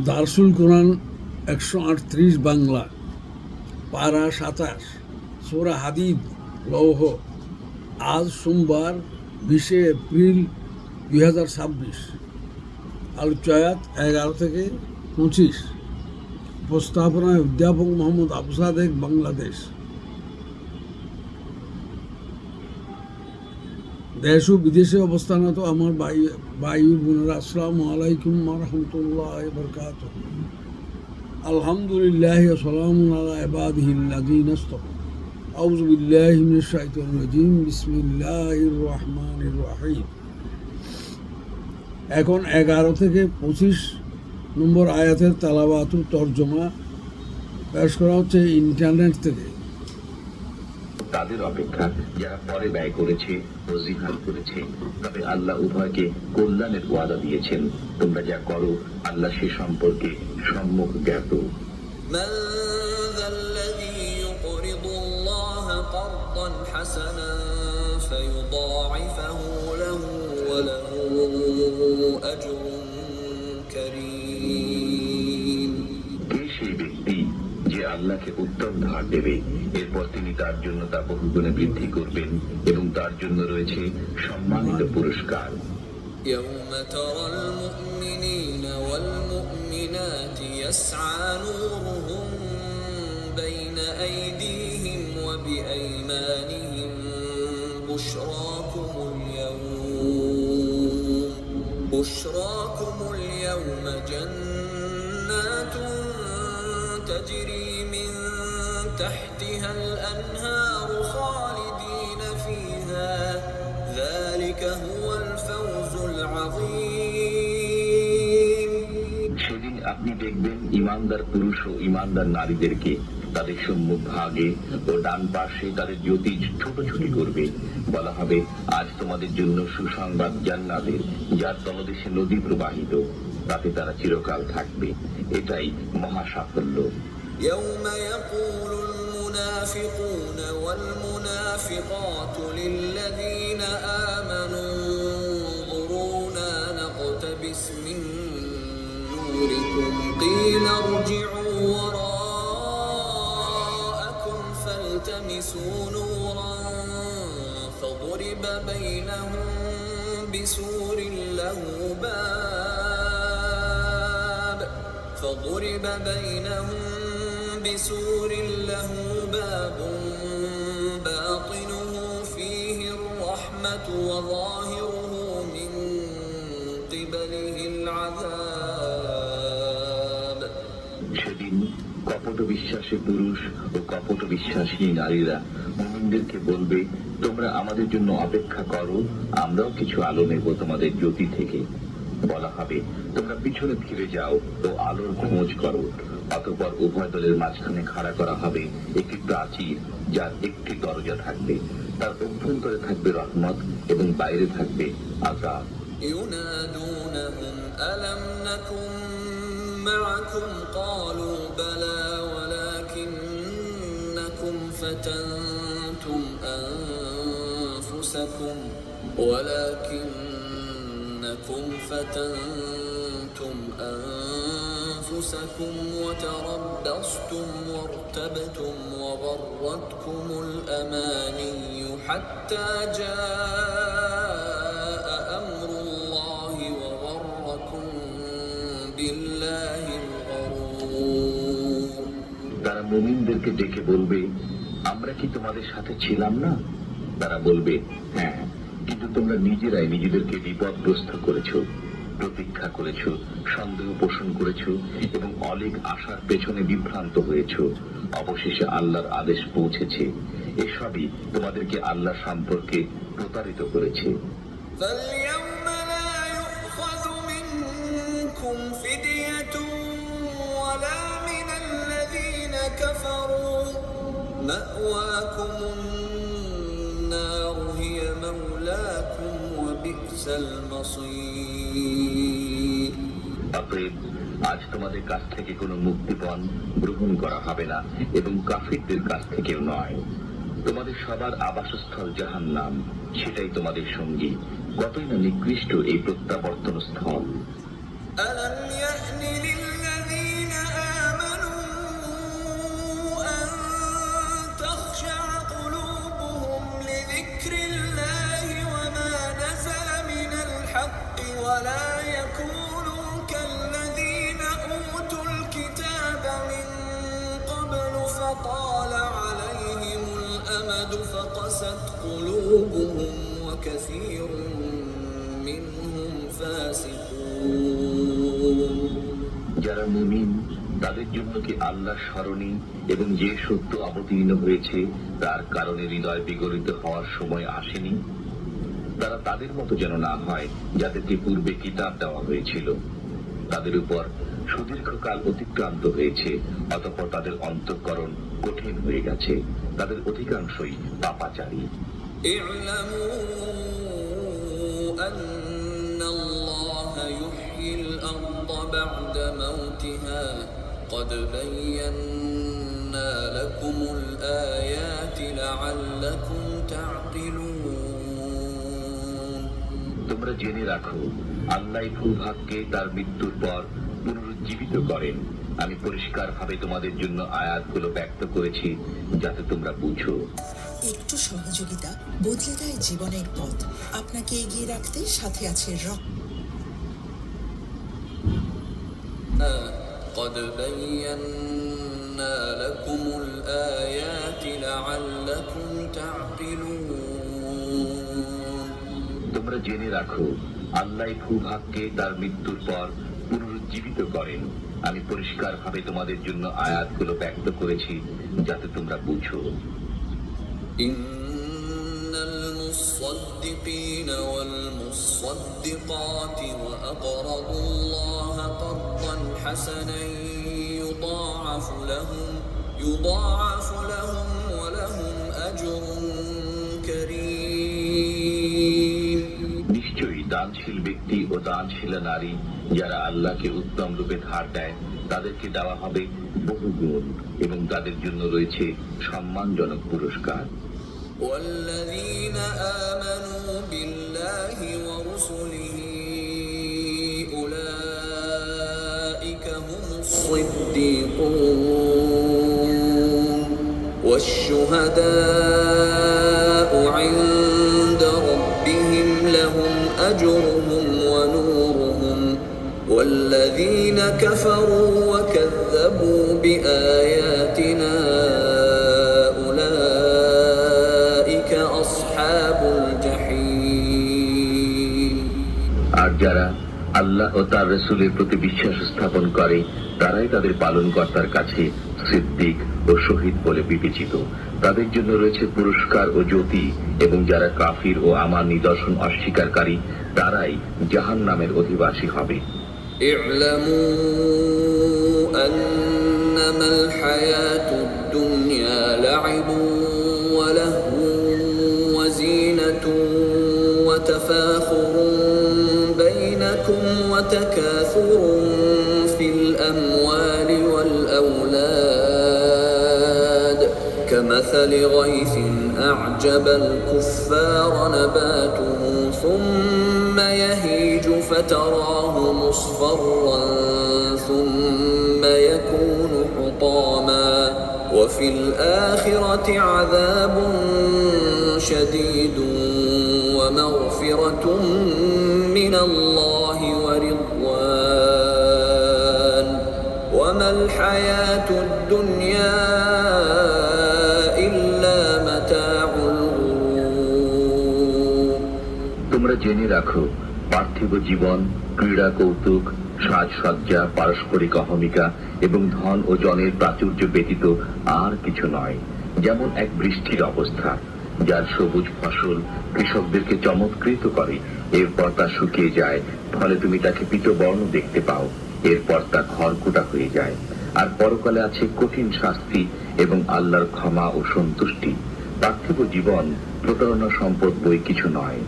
দারসুল কোরআন 138 বাংলা, পারা 27, সূরা হাদীদ, লৌহ। আজ সোমবার 20 এপ্রিল 2026। আলোচয়াত 11 থেকে 25। উপস্থাপনায় অধ্যাপক মোহাম্মদ আবু সাদেক, বাংলাদেশ। দেশ ও বিদেশে অবস্থানত আমার ভাই বোনেরা, আসসালামু আলাইকুম ওয়া রাহমাতুল্লাহি ওয়া বারাকাতুহু। আলহামদুলিল্লাহি ওয়া সালামুন আলা ইবাদিহিল্লাযীনা ইসতাফা। আউযু বিল্লাহি মিনাশ শাইতানির রাজীম। বিসমিল্লাহির রহমানির রহিম। এখন 11 থেকে 25 নম্বর আয়াতের তেলাওয়াত ও তরজমা পেশ করা হচ্ছে ইন্টারনেট থেকে। তাদের অপেক্ষা যারা পরে ব্যয় করেছে ও জিহাদ করেছে, তবে আল্লাহ উভয়কে কল্যাণের ওয়াদা দিয়েছেন। তোমরা যা করো আল্লাহ সে সম্পর্কে সম্মুখ জ্ঞাত। من ذا الذي يقرض الله قرضا حسنا فيضاعفه له وله أجر كريم। কে সেই ব্যক্তি যে আল্লাহকে উত্তম ধার দেবে, এরপর তিনি তার জন্য তা বহুগুণে বৃদ্ধি করবেন এবং তার জন্য রয়েছে সম্মানিত পুরস্কার। يوم ترى المؤمنين والمؤمنات يسعى نورهم بين أيديهم وبأيمانهم بشراكم اليوم جنات تجري من تحتها الأنهار خالدين فيها ذلك هو الفوز العظيم। সেদিন আপনি দেখবেন ইমানদার পুরুষ ও ইমানদার নারীদেরকে তাদের সম্মুখ ভাগে ও ডান পাশে তাদের জ্যোতি ছোটাছুটি করবে। বলা হবে, আজ তোমাদের জন্য সুসংবাদ জান্নাতের, যার তলদেশে নদী প্রবাহিত, তাতে তারা চিরকাল থাকবে। এটাই মহা সাফল্য। يوم يقول المنافقون والمنافقات للذين آمنوا انظرونا نقتبس من نوركم قيل ارجعوا وراءكم فالتمسوا نورا فضرب بينهم بسور له باب باطنه فيه الرحمة وظاهره من قبله العذاب। সেদিন কপট বিশ্বাসী পুরুষ ও কপট বিশ্বাসী নারীরা মুমিনদেরকে বলবে, তোমরা আমাদের জন্য অপেক্ষা করো, আমরাও কিছু আলো নেব তোমাদের জ্যোতি থেকে। বলা হবে, তোমরা পিছনে ফিরে যাও ও আলোর খোঁজ করো। অতঃপর উভয় দলের মাঝখানে খাড়া করা হবে একটি প্রাচীর, যার একটি দরজা থাকবে, তার অভ্যন্তরে থাকবে রহমত এবং বাইরে থাকবে আযাব। ينادونهم ألم نكن معكم قالوا بلى ولكنكم فتنتم أنفسكم وتربصتم وارتبتم وغرتكم الأماني حتى جاء أمر الله وغركم بالله الغرور। তারা মুমিনদেরকে ডেকে বলবে, আমরা কি তোমাদের সাথে ছিলাম না? তারা বলবে, হ্যাঁ, কিন্তু তোমরা নিজেরাই নিজেদেরকে বিপদগ্রস্ত করেছ, প্রতীক্ষা করেছ, সন্দেহ পোষণ করেছ এবং অলেখ আশার পেছনে বিভ্রান্ত হয়েছ। অবশেষে আল্লাহর আদেশ পৌঁছেছে, এসবই তোমাদেরকে আল্লাহ সম্পর্কে প্রতারিত করেছে। فاليوم لا يؤخذ منكم فدية ولا من الذين كفروا مأواكم النار هي مولاكم وبئس المصير। অতএব আজ তোমাদের কাছ থেকে কোনো মুক্তিপণ গ্রহণ করা হবে না এবং কাফিরদের কাছ থেকেও নয়। তোমাদের সবার আবাসস্থল জাহান্নাম, সেটাই তোমাদের সঙ্গী। কতই না নিকৃষ্ট এই প্রত্যাবর্তন স্থল। ألم يأن للذين ولا يكونوا كالذين أوتوا الكتاب من قبل فطال عليهم الأمد فقست قلوبهم وكثير منهم فاسقون যারা মুমিন তাদের জন্য কি আল্লাহ স্মরণী এবং যে সত্য অবতীর্ণ হয়েছে তার কারণে হৃদয় বিগলিত হওয়ার সময় আসেনি? তারা তাদের মতো যেন না হয় যাদেরকে পূর্বে কিতাব দেওয়া হয়েছিল। তাদের উপর সুদীর্ঘকাল অতিক্রান্ত হয়েছে, অতঃপর তাদের অন্তঃকরণ কঠিন হয়ে গেছে। তাদের অধিকাংশই পাপাচারী। اعلموا أن الله يحيي الأرض بعد موتها قد بينا لكم الآيات لعلكم تعقلون তোমরা জেনে রাখো, আল্লাহ ভূভাগকে তার মৃত্যুর পর পুনরুজ্জীবিত করেন। আমি পরিষ্কারভাবে তোমাদের জন্য আয়াতগুলো ব্যক্ত করেছি যাতে তোমরা বুঝো। একটু সহযোগিতা বদলে দেয় জীবনের পথ। আপনাকে এগিয়ে রাখতে সাথে আছে قد بينا لكم الآيات لعلكم تعقلون তোমরা জেনে রাখো, আল্লাহ ভূভাগকে তার মৃত্যুর পর পুনরুজ্জীবিত করেন। আমি পরিষ্কারভাবে তোমাদের জন্য আয়াতগুলো ব্যক্ত করেছি যাতে তোমরা বুঝো। إن المصدقين والمصدقات وأقرضوا الله قرضا حسنا يضاعف لهم ولهم أجر كريم নিশ্চয়ই দানশীল ব্যক্তি ও দানশীলা নারী যারা আল্লাহকে উত্তম রূপে ধার দেয় তাদেরকে দেওয়া হবে বহু গুণ এবং তাদের জন্য রয়েছে সম্মানজনক পুরস্কার। والذين آمنوا بالله ورسله أولئك هم الصديقون والشهداء عند ربهم لهم أجرهم ونورهم والذين كفروا وكذبوا بآياتنا أولئك أصحاب الجحيم আর যারা আল্লাহ ও তার রাসূলের প্রতি বিশ্বাস স্থাপন করে তারাই তাদের পালনকর্তার কাছে সিদ্দিক ও শহীদ বলে বিবেচিত। তাদের জন্য রয়েছে পুরস্কার ও জ্যোতি, এবং যারা কাফির ও আমার নিদর্শন অস্বীকারী তারাই জাহান্নামের অধিবাসী হবে। اعلموا أنما الحياة الدنيا لعب ولهو وزينة وتفاخر بينكم وتكاثر في الأموال والأولاد كمثل غيث أعجب الكفار نباته ثم يهيج فتراه مصفرا ثم يكون حطاما وفي الآخرة عذاب شديد ومغفرة من الله ورضوان وما الحياة الدنيا إلا متاع الغرور তোমরা জেনে রাখো, পার্থিব জীবন ক্রীড়া কৌতুক সাজসজ্জা পারস্পরিক অহমিকা এবং ধন ও জনের প্রাচুর্য ব্যতীত আর কিছু নয়। যেমন এক বৃষ্টির অবস্থা, যার সবুজ ফসল কৃষকদেরকে চমৎকৃত করে, এরপর তা শুকিয়ে যায়, ফলে তুমি তাকে পীতবর্ণ দেখতে পাও, এরপর তা খড়কুটা হয়ে যায়। আর পরকালে আছে কঠিন শাস্তি এবং আল্লাহর ক্ষমা ও সন্তুষ্টি। পার্থিব জীবন প্রতারণা সম্পদ বই কিছু নয়।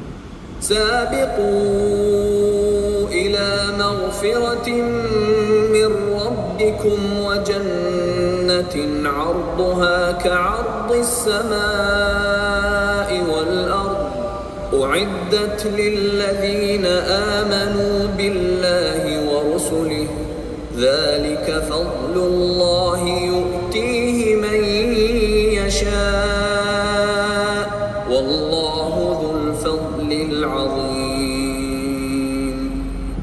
سابقوا إلى مغفرة من ربكم وجنة عرضها كعرض السماء والأرض أعدت للذين آمنوا بالله ورسله ذلك فضل الله يؤتيه من يشاء والله ذو الفضل العظيم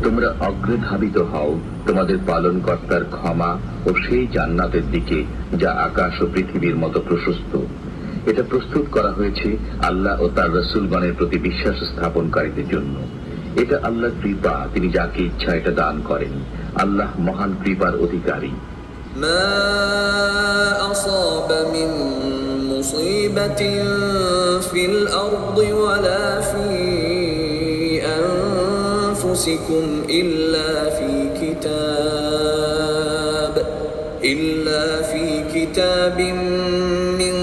তোমরা অগ্রধাবিত হও তোমাদের পালনকর্তার ক্ষমা ও সেই জান্নাতের দিকে যা আকাশ ও পৃথিবীর মতো প্রশস্ত। এটা প্রস্তুত করা হয়েছে আল্লাহ ও তার রাসূলগণের প্রতি বিশ্বাস স্থাপনকারীদের জন্য। এটা আল্লাহর কৃপা, তিনি যাকে ইচ্ছা এটা দান করেন। আল্লাহ মহান কৃপার অধিকারী। ما أصاب من مصيبة في الأرض ولا في أنفسكم إلا في كتاب من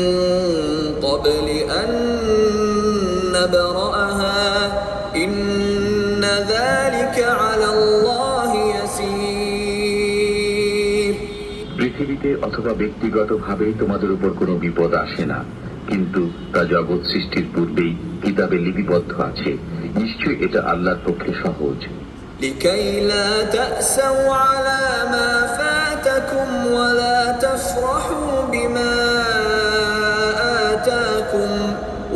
قبل أن نبرأها إن ذلك على الله يسير। পৃথিবীতে অথবা ব্যক্তিগতভাবে তোমাদের উপর কোনো বিপদ আসে না, কিন্তু তা জগৎ সৃষ্টির পূর্বেই কিতাবে লিপিবদ্ধ আছে। নিশ্চয়ই এটা আল্লাহর পক্ষে সহজ। لكي لا تأسوا على ما فاتكم ولا تفرحوا بما آتاكم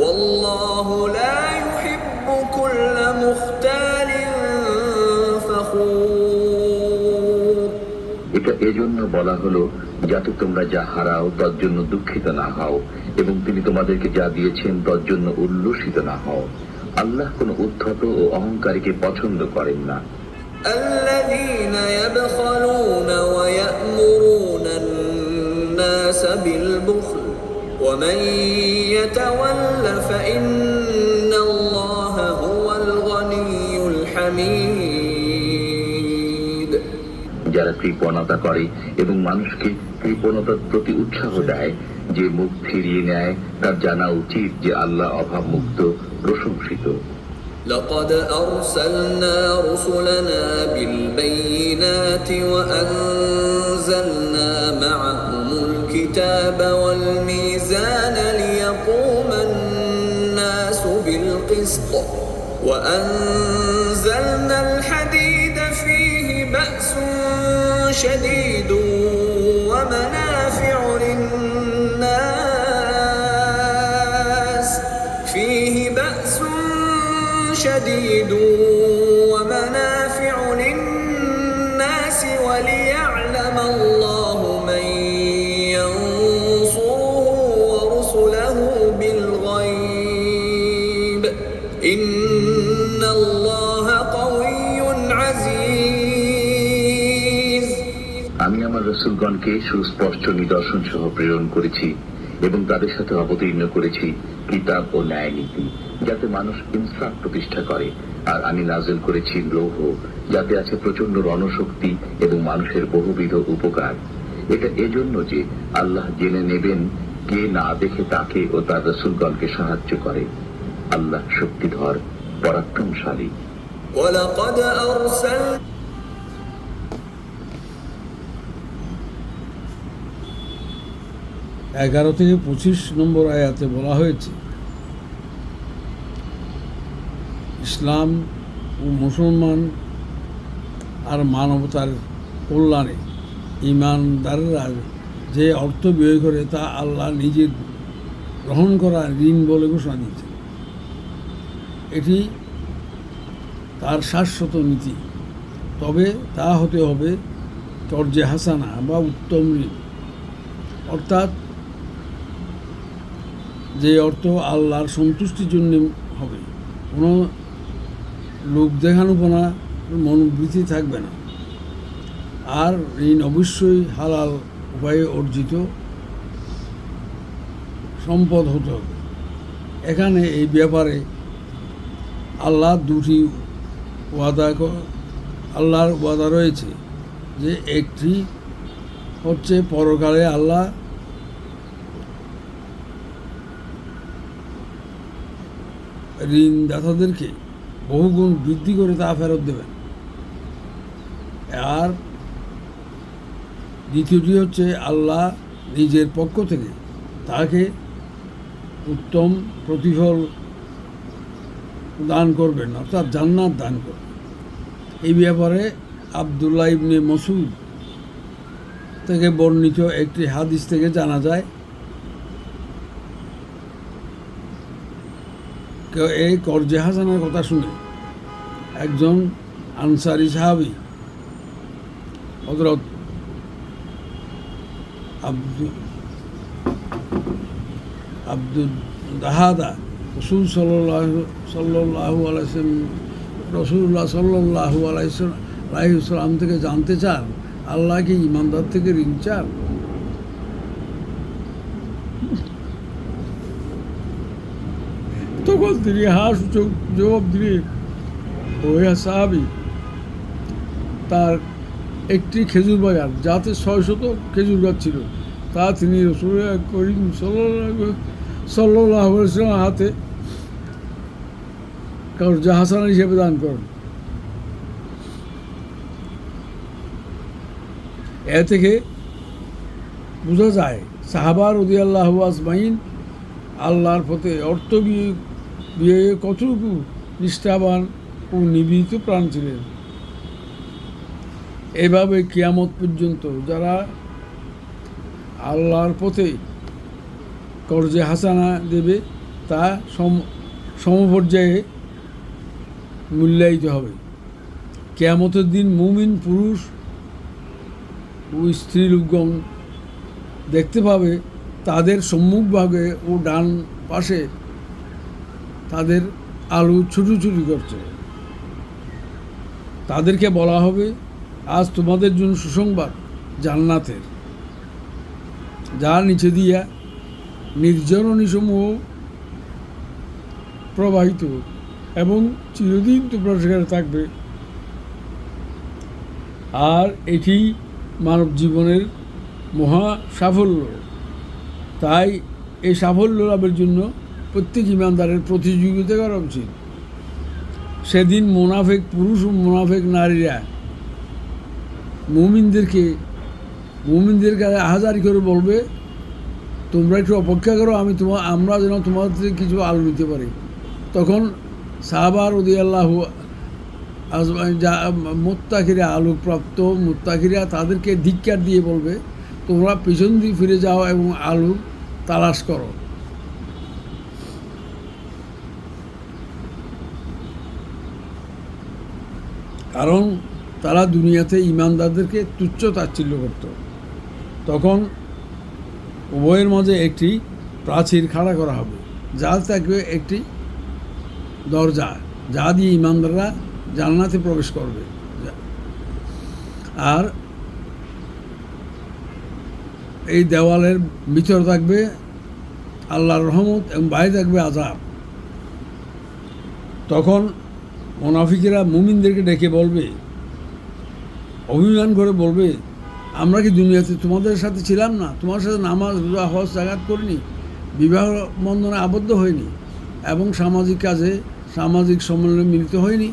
والله لا يحب كل مختال فخور। এটা এজন্য বলা হলো যাতে তোমরা যা হারাও তার জন্য দুঃখিত না হও এবং তিনি তোমাদেরকে যা দিয়েছেন তার জন্য উল্লসিত না হও। আল্লাহ কোনো উদ্ধত ও অহংকারীকে পছন্দ করেন না। الذين يبخلون ويأمرون الناس بالبخل ومن يتول فإن الله هو الغني الحميد। যারা কৃপণতা করে এবং মানুষকে কৃপণতার প্রতি উৎসাহ দেয়, যে মুখ ফিরিয়ে নেয় তার জানা উচিত যে আল্লাহ অভাব মুক্ত, প্রশংসিত। لقد أرسلنا رسلنا بالبينات وأنزلنا معهم الكتاب والميزان ليقوم الناس بالقسط وأنزلنا الحديد فيه بأس شديد ومنافع للناس شديد ومنافع للناس وليعلم الله من ينصره ورسله بالغيب إن الله قوي عزيز। আমি আমার রাসূলগণকে সুস্পষ্ট নিদর্শন সহ প্রেরণ করেছি এবং তাদের সাথে অবতীর্ণ করেছি কিতাব ও ন্যায় নীতি, যাতে মানুষ ইনসাফ প্রতিষ্ঠা করে। আর আমি নাযিল করেছি লৌহ, যাতে আছে প্রচন্ড রণশক্তি এবং মানুষের বহুবিধ উপকার। এটা এজন্য যে আল্লাহ জেনে নেবেন কে না দেখে তাকে ও তার রাসূলগণকে সাহায্য করে। আল্লাহ শক্তিধর, পরাক্রমশালী। ولقد أرسلنا 11 থেকে 25 নম্বর আয়াতে বলা হয়েছে, ইসলাম ও মুসলমান আর মানবতার কল্যাণে ঈমানদাররা যে অর্থ ব্যয় করে তা আল্লাহ নিজের গ্রহণ করা ঋণ বলে ঘোষণা দিয়েছেন। এটি তার শাশ্বত নীতি, তবে তা হতে হবে তরজে হাসানা বা উত্তম ঋণ, অর্থাৎ যে অর্থ আল্লাহর সন্তুষ্টির জন্য হবে। কোনো লোক দেখানোপনা মনোবৃত্তি থাকবে না। আর ঋণ অবশ্যই হালাল উপায়ে অর্জিত সম্পদ হতে হবে। এখানে এই ব্যাপারে আল্লাহ দুটি আল্লাহর ওয়াদা রয়েছে, যে একটি হচ্ছে পরকালে আল্লাহ ঋণদাতাদেরকে বহুগুণ বৃদ্ধি করে তা ফেরত দেবেন। আর দ্বিতীয়টি হচ্ছে আল্লাহ নিজের পক্ষ থেকে তাকে উত্তম প্রতিফল দান করবেন, অর্থাৎ জান্নাত দান করবেন। এই ব্যাপারে আব্দুল্লাহ ইবনে মাসউদ থেকে বর্ণিত একটি হাদিস থেকে জানা যায়, এই কর্জে হাসানার কথা শুনে একজন আনসারি সাহাবী হযরত আব্দুল দাহাদা রসুল্লাহ সাল্লাল্লাহু আলাইহি ওয়াসাল্লাম থেকে জানতে চান আল্লাহ কি ইমানদার থেকে ঋণ চান? তখন তিনি সূচক জবাব দিলেন, ওই সাহাবী, তার একটি খেজুর বাগান যাতে 600 খেজুর গাছ ছিল, তা তিনি রাসূল করিম সাল্লাল্লাহু আলাইহি ওয়াসাল্লামের হাতে কর্জা হাসানা হিসেবে দান করেন। এ থেকে বোঝা যায় সাহাবা রাদিয়াল্লাহু আজমাইন আল্লাহর পথে অর্থ বিয়ে কতটুকু নিষ্ঠাবান ও নিবেদিত প্রাণ ছিলেন। এভাবে কিয়ামত পর্যন্ত যারা আল্লাহর পথে কর্জে হাসানা দেবে তা সমপর্যায়ে মূল্যায়িত হবে। কিয়ামতের দিন মুমিন পুরুষ ও স্ত্রী লোকগণ দেখতে পাবে তাদের সম্মুখভাগে ও ডান পাশে তাদের আলু ছুটোছুটি করছে। তাদেরকে বলা হবে, আজ তোমাদের জন্য সুসংবাদ জান্নাতের, যার নিচে দিয়া নির্জননীসমূহ প্রবাহিত এবং চিরদিন তোমরা সেখানে থাকবে। আর এটি মানব জীবনের মহা সাফল্য। তাই এই সাফল্য লাভের জন্য প্রত্যেক ইমানদারের প্রতিযোগিতা করা উচিত। সেদিন মুনাফিক পুরুষ ও মুনাফিক নারীরা মুমিনদের কাছে আহাজারি করে বলবে, তোমরা একটু অপেক্ষা করো, আমরা যেন তোমাদের থেকে কিছু আলো নিতে পারি। তখন সাহাবা রাদিয়াল্লাহু আজমাইন মুত্তাকিরা আলোপ্রাপ্ত মুত্তাকিরা তাদেরকে ধিক্কার দিয়ে বলবে, তোমরা পিছন দিয়ে ফিরে যাও এবং আলো তালাশ করো। কারণ তারা দুনিয়াতে ইমানদারদেরকে তুচ্ছ তাচ্ছিল্য করত। তখন উভয়ের মাঝে একটি প্রাচীর খাড়া করা হবে, যা থাকবে একটি দরজা, যা দিয়ে ইমানদাররা জান্নাতে প্রবেশ করবে। আর এই দেওয়ালের ভিতর থাকবে আল্লাহর রহমত এবং বাইরে থাকবে আযাব। তখন মুনাফিকেরা মুমিনদেরকে ডেকে বলবে, অভিমান করে বলবে, আমরা কি দুনিয়াতে তোমাদের সাথে ছিলাম না? তোমার সাথে নামাজ, রোজা, হজ, যাকাত করিনি, বিবাহ বন্ধনে আবদ্ধ হয়নি এবং সামাজিক কাজে সামাজিক সম্মেলনে মিলিত হয়নি?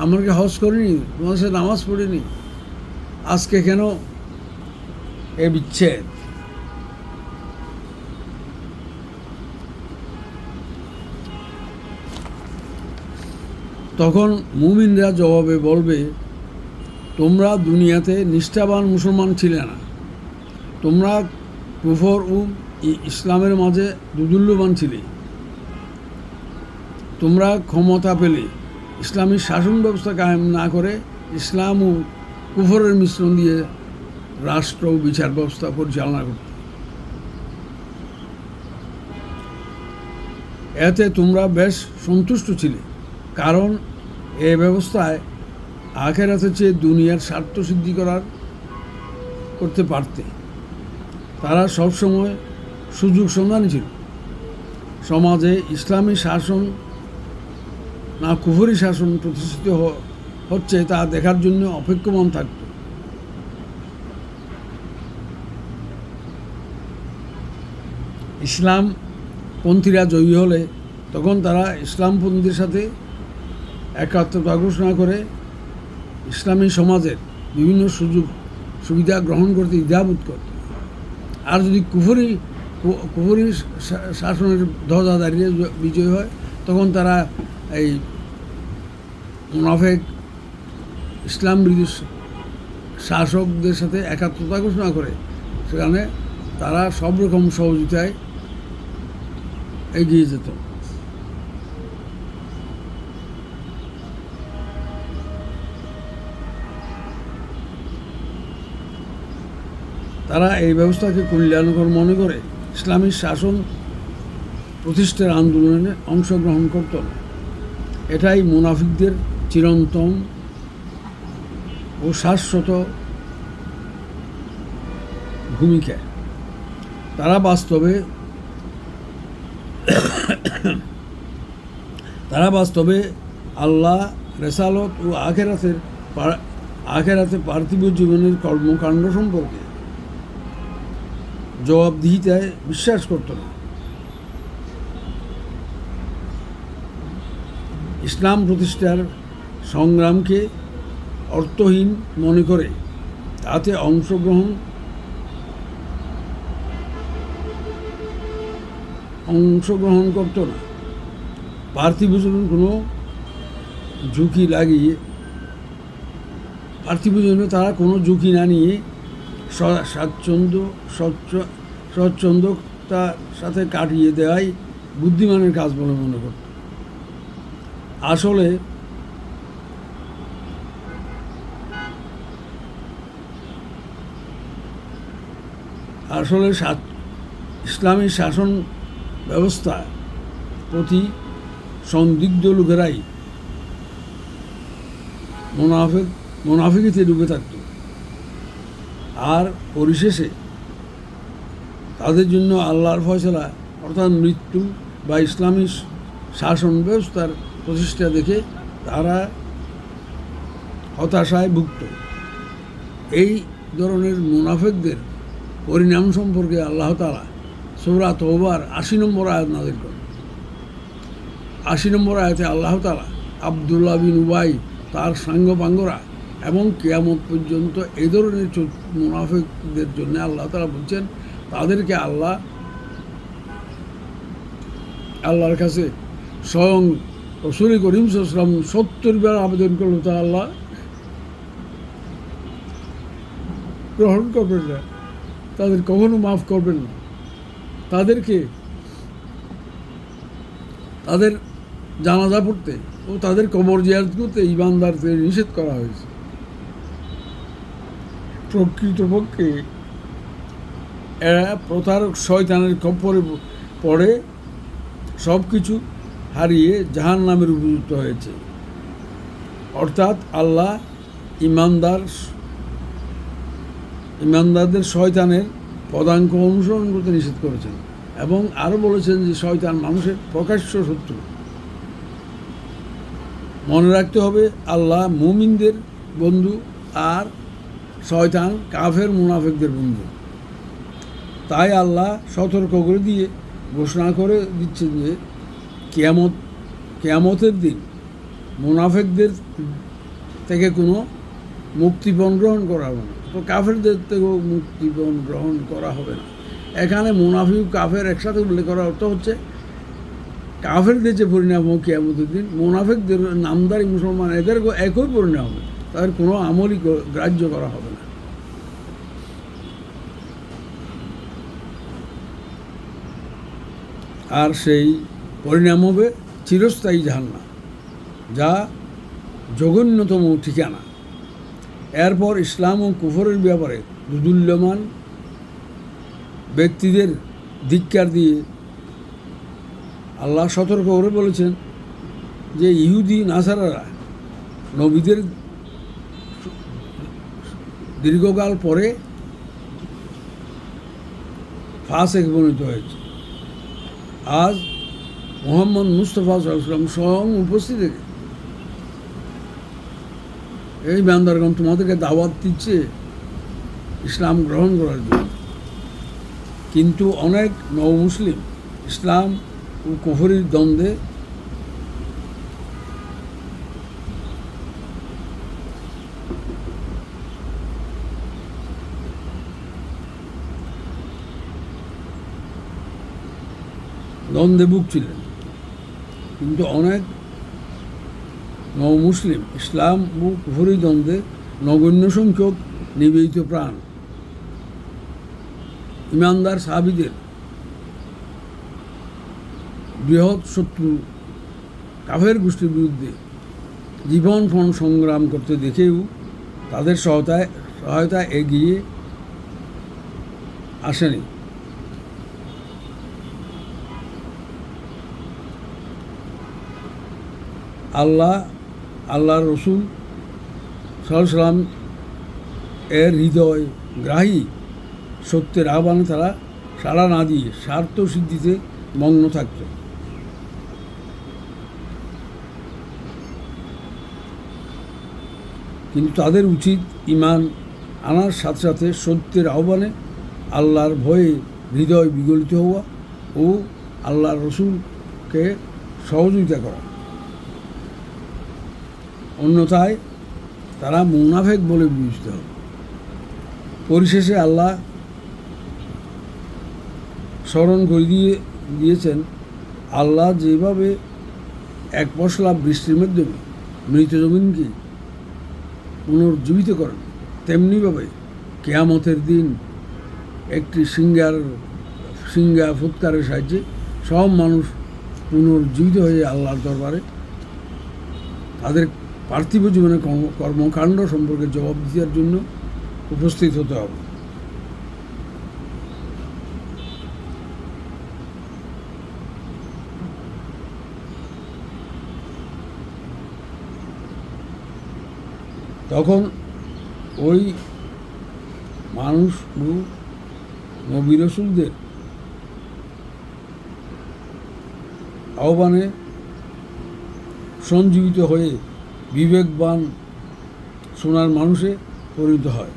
আমরা কি হজ করিনি? তোমাদের সাথে নামাজ পড়িনি? আজকে কেন এ বিচ্ছেদ? তখন মুমিনরা জবাবে বলবে, তোমরা দুনিয়াতে নিষ্ঠাবান মুসলমান ছিলে না, তোমরা কুফর ও ইসলামের মাঝে দুদুল্যমান ছিলে। তোমরা ক্ষমতা পেলে ইসলামী শাসন ব্যবস্থা কায়েম না করে ইসলাম ও কুফরের মিশ্রণ দিয়ে রাষ্ট্র ও বিচার ব্যবস্থা পরিচালনা করতে। এতে তোমরা বেশ সন্তুষ্ট ছিলে, কারণ এ ব্যবস্থায় আখিরাতের চেয়ে দুনিয়ার স্বার্থ সিদ্ধি করতে পারতে। তারা সবসময় সুযোগ সন্ধানী ছিল। সমাজে ইসলামী শাসন না কুফরি শাসন প্রতিষ্ঠিত হচ্ছে তা দেখার জন্য অপেক্ষমান থাকত। ইসলামপন্থীরা জয়ী হলে তখন তারা ইসলামপন্থীদের সাথে একাত্মতা ঘোষণা করে ইসলামী সমাজের বিভিন্ন সুযোগ সুবিধা গ্রহণ করতে দ্বিধাবোধ করত। আর যদি কুফরি শাসনের ধ্বজা দাঁড়িয়ে বিজয় হয়, তখন তারা এই মুনাফিক ইসলাম বিরোধী শাসকদের সাথে একাত্মতা ঘোষণা করে সেখানে তারা সব রকম সহযোগিতায় এগিয়ে যেত। তারা এই ব্যবস্থাকে কল্যাণকর মনে করে ইসলামী শাসন প্রতিষ্ঠার আন্দোলনে অংশগ্রহণ করত না। এটাই মুনাফিকদের চিরন্তন ও শাশ্বত ভূমিকা। তারা বাস্তবে আল্লাহ, রেসালত ও আখেরাতে পার্থিব জীবনের কর্মকাণ্ড সম্পর্কে জবাবদিহিতায় বিশ্বাস করত না। ইসলাম প্রতিষ্ঠার সংগ্রামকে অর্থহীন মনে করে তাতে অংশগ্রহণ করত না। পার্থিব জীবন কোনো ঝুঁকি তারা কোনো ঝুঁকি না নিয়ে স্বচ্ছন্দতার সাথে কাটিয়ে দেওয়াই বুদ্ধিমানের কাজ বলে মনে করত। আসলে ইসলামী শাসন ব্যবস্থা প্রতি সন্দিগ্ধ লোকেরাই মুনাফিকিতে ডুবে থাকত। আর পরিশেষে তাদের জন্য আল্লাহর ফয়সালা অর্থাৎ মৃত্যু বা ইসলামী শাসন ব্যবস্থার প্রতিষ্ঠা দেখে তারা হতাশায় ভুগত। এই ধরনের মুনাফিকদের পরিণাম সম্পর্কে আল্লাহ তাআলা সূরা তওবার ৮০ নম্বর আয়াত নাযিল করেন। ৮০ নম্বর আয়াতে আল্লাহ তাআলা আব্দুল্লাহ বিন উবাই, তার সাঙ্গপাঙ্গরা এবং কিয়ামত পর্যন্ত এই ধরনের মুনাফিকদের জন্য আল্লাহ তাআলা বলছেন তাদেরকে আল্লাহর কাছে স্বয়ং রাসূল করিম সাল্লাল্লাহু আলাইহি ওয়াসাল্লাম ৭০ বার আবেদন করল, তা আল্লাহ গ্রহণ করবেন না, তাদের কখনো মাফ করবেন না। তাদের জানাজা পড়তে ও তাদের কবর জিয়ারত করতে ঈমানদারদের নিষেধ করা হয়েছে। প্রকৃতপক্ষে এরা প্রতারক শয়তানের খপ্পরে পড়ে সব কিছু হারিয়ে জাহান্নামের উপযুক্ত হয়েছে। অর্থাৎ আল্লাহ ইমানদারদের শয়তানের পদাঙ্ক অনুসরণ করতে নিষেধ করেছেন এবং আরও বলেছেন যে শয়তান মানুষের প্রকাশ্য শত্রু। মনে রাখতে হবে আল্লাহ মুমিনদের বন্ধু আর শয়তান কাফের মুনাফিকদের বন্ধু। তাই আল্লাহ সতর্ক করে দিয়ে ঘোষণা করে দিচ্ছেন যে কিয়ামতের দিন মুনাফিকদের থেকে কোনো মুক্তিপণ গ্রহণ করা হবে না, তো কাফেরদের থেকেও মুক্তিপণ গ্রহণ করা হবে না। এখানে মুনাফিক কাফের একসাথে উল্লেখ করার অর্থ হচ্ছে কাফেরদের যে পরিণাম হোক কিয়ামতের দিন, মুনাফিকদের নামদারি মুসলমান এদের একই পরিণাম হবে, তাদের কোনো আমলই গ্রাহ্য করা হবে না। আর সেই পরিণাম হবে চিরস্থায়ী জাহান্নাম, যা জঘন্যতম ঠিকানা। এরপর ইসলাম ও কুফরের ব্যাপারে দুদুল্যমান ব্যক্তিদের ধিক্কার দিয়ে আল্লাহ সতর্ক করে বলেছেন যে ইহুদি নাসারারা নবীদের দীর্ঘকাল পরে ফাসেক পরিণত হয়েছে। আজ মুহাম্মদ মুস্তাফা সাল্লাল্লাহু আলাইহি ওয়াসাল্লাম স্বয়ং উপস্থিত থেকে এই বান্দারগণ তোমাদেরকে দাওয়াত দিচ্ছে ইসলাম গ্রহণ করার জন্য, কিন্তু অনেক নও মুসলিম ইসলাম ও কুফরির দ্বন্দ্বে ভুগছিলেন, কিন্তু অনেক নও মুসলিম ইসলাম ও কুফরি দ্বন্দ্বে নগণ্য সংখ্যক নিবেদিত প্রাণ ইমানদার সাহাবীদের বৃহৎ শত্রু কাফের গোষ্ঠীর বিরুদ্ধে জীবনপণ সংগ্রাম করতে দেখেও তাদের সহায়তা এগিয়ে আসেনি। আল্লাহর রসুল সাল্লাল্লাহু আলাইহি সাল্লাম এর হৃদয় গ্রাহী সত্যের আহ্বানে তারা সাড়া না দিয়ে স্বার্থ সিদ্ধিতে মগ্ন থাকত। কিন্তু তাদের উচিত ঈমান আনার সাথে সাথে সত্যের আহ্বানে আল্লাহর ভয়ে হৃদয় বিগলিত হওয়া ও আল্লাহর রসুলকে সহযোগিতা করা। অন্যথায় তারা মুনাফেক বলে বিবেচিত হবে। পরিশেষে আল্লাহ স্মরণ করে দিয়েছেন, আল্লাহ যেভাবে এক পশলা বৃষ্টির মাধ্যমে মৃত জমিনকে পুনর্জীবিত করেন, তেমনিভাবে কিয়ামতের দিন একটি সিঙ্গা ফুৎকারের সাহায্যে সব মানুষ পুনর্জীবিত হয়ে আল্লাহর দরবারে তাদের পার্থিব জীবনের কর্মকাণ্ড সম্পর্কে জবাব দেওয়ার জন্য উপস্থিত হতে হবে। তখন ওই মানুষ নবী রাসূলদের আহ্বানে সঞ্জীবিত হয়ে বিবেকবান সোনার মানুষে পরিণত হয়।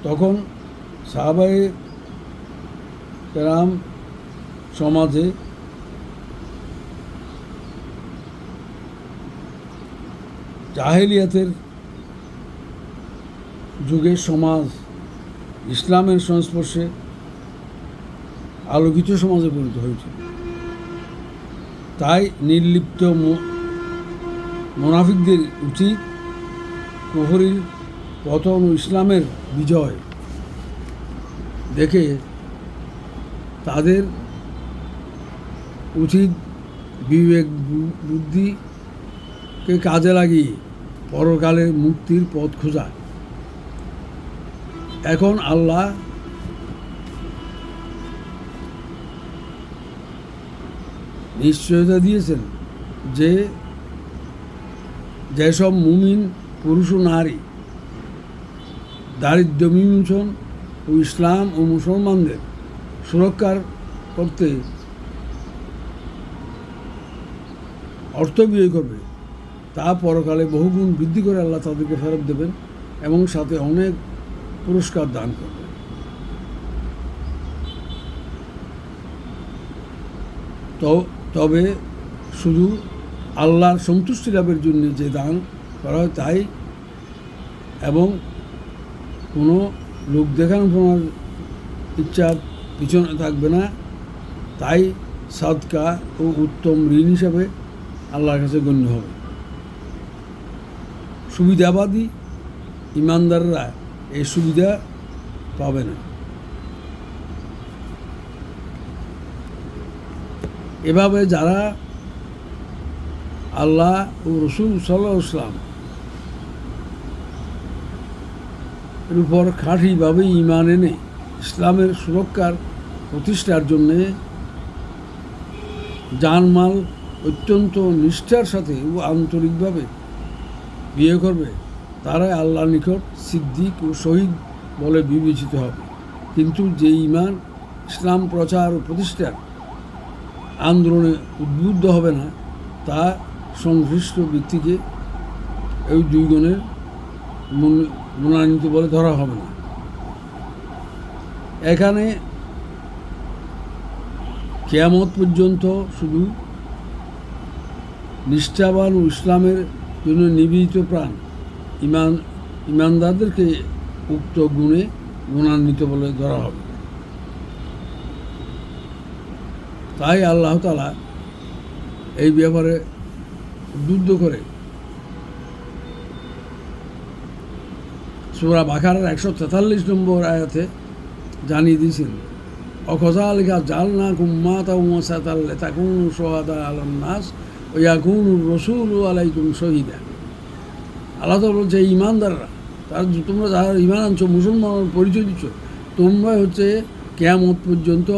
তখন সাহাবায়ে কেরাম সমাজে জাহেলিয়াতের যুগের সমাজ ইসলামের সংস্পর্শে আলোকিত সমাজে পরিণত হয়েছে। তাই নির্লিপ্ত মুনাফিকদের উচিত কুফরির পতন ও ইসলামের বিজয় দেখে তাদের উচিত বিবেক বুদ্ধিকে কাজে লাগিয়ে পরকালের মুক্তির পথ খোঁজা। এখন আল্লাহ নিশ্চয়তা দিয়েছেন যে যেসব মুমিন পুরুষ ও নারী দারিদ্র্য বিমোচন ও ইসলাম ও মুসলমানদের সুরক্ষা করতে অর্থ ব্যয় করবে, তা পরকালে বহুগুণ বৃদ্ধি করে আল্লাহ তাদেরকে ফেরত দেবেন এবং সাথে অনেক পুরস্কার দান করবেন। তবে শুধু আল্লাহর সন্তুষ্টি লাভের জন্য যে দান করা হয় তাই, এবং কোনো লোক দেখানোর ইচ্ছার পিছনে থাকবে না, তাই সাদকা ও উত্তম ঋণ হিসাবে আল্লাহর কাছে গণ্য হবে। সুবিধাবাদী ইমানদাররা এই সুবিধা পাবে না। এভাবে যারা আল্লাহ ও রসুল সাল্লাল্লাহু আলাইহি ওয়াসাল্লাম এর উপর খাঁটিভাবে ঈমান এনে ইসলামের সুরক্ষার প্রতিষ্ঠার জন্যে জানমাল অত্যন্ত নিষ্ঠার সাথে ও আন্তরিকভাবে বিয়ে করবে, তারাই আল্লাহর নিকট সিদ্দিক ও শহীদ বলে বিবেচিত হবে। কিন্তু যে ঈমান ইসলাম প্রচার ও প্রতিষ্ঠার আন্দোলনে উদ্বুদ্ধ হবে না, তা সংশ্লিষ্ট ব্যক্তিকে এই দুই গুণের মনোনীত বলে ধরা হবে না। এখানে কিয়ামত পর্যন্ত শুধু নিষ্ঠাবান ও ইসলামের জন্য নিবেদিত প্রাণ ইমানদারদেরকে উক্ত গুণে গুণান্বিত বলে ধরা হবে। তাই আল্লাহ তাআলা এই ব্যাপারে উদ্বুদ্ধ করে সূরা বাকারার 143 নম্বর আয়াতে জানিয়ে দিয়েছেন, অকাযালিকা জাআলনাকুম উম্মাতান ওয়াসাতাল লিতাকুনু শুহাদা আলান নাস ওয়া ইয়াকুনুর রাসূলু আলাইকুম শাহীদা। আল্লাহ তাআলা বলছে, ইমানদাররা, তোমরা যারা ঈমান আনছো, মুসলমান পরিচয় দিচ্ছ, তোমরা হচ্ছে কিয়ামত পর্যন্ত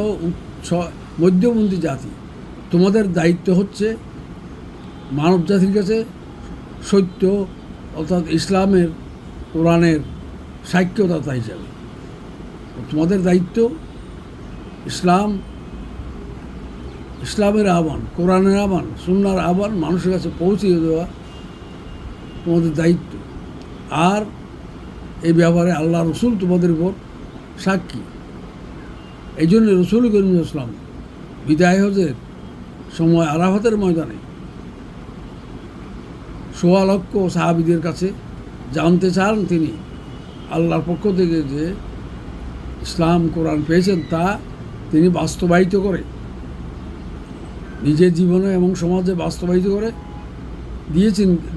মধ্যপন্থী জাতি। তোমাদের দায়িত্ব হচ্ছে মানব জাতির কাছে সত্য অর্থাৎ ইসলামের কোরআনের সাক্ষ্যদাতা হিসাবে তোমাদের দায়িত্ব ইসলামের আহ্বান, কোরআনের আহ্বান, সুন্নাহর আহ্বান মানুষের কাছে পৌঁছিয়ে দেওয়া তোমাদের দায়িত্ব। আর এই ব্যাপারে আল্লাহ রসুল তোমাদের উপর সাক্ষী। এই জন্য রসুল করিম ইসলাম বিদায় হজের সময় আরাফাতের ময়দানে ১৬ লক্ষ সাহাবীদের কাছে জানতে চান তিনি আল্লাহর পক্ষ থেকে যে ইসলাম কোরআন পেয়েছেন তা তিনি বাস্তবায়িত করে নিজের জীবনে এবং সমাজে বাস্তবায়িত করে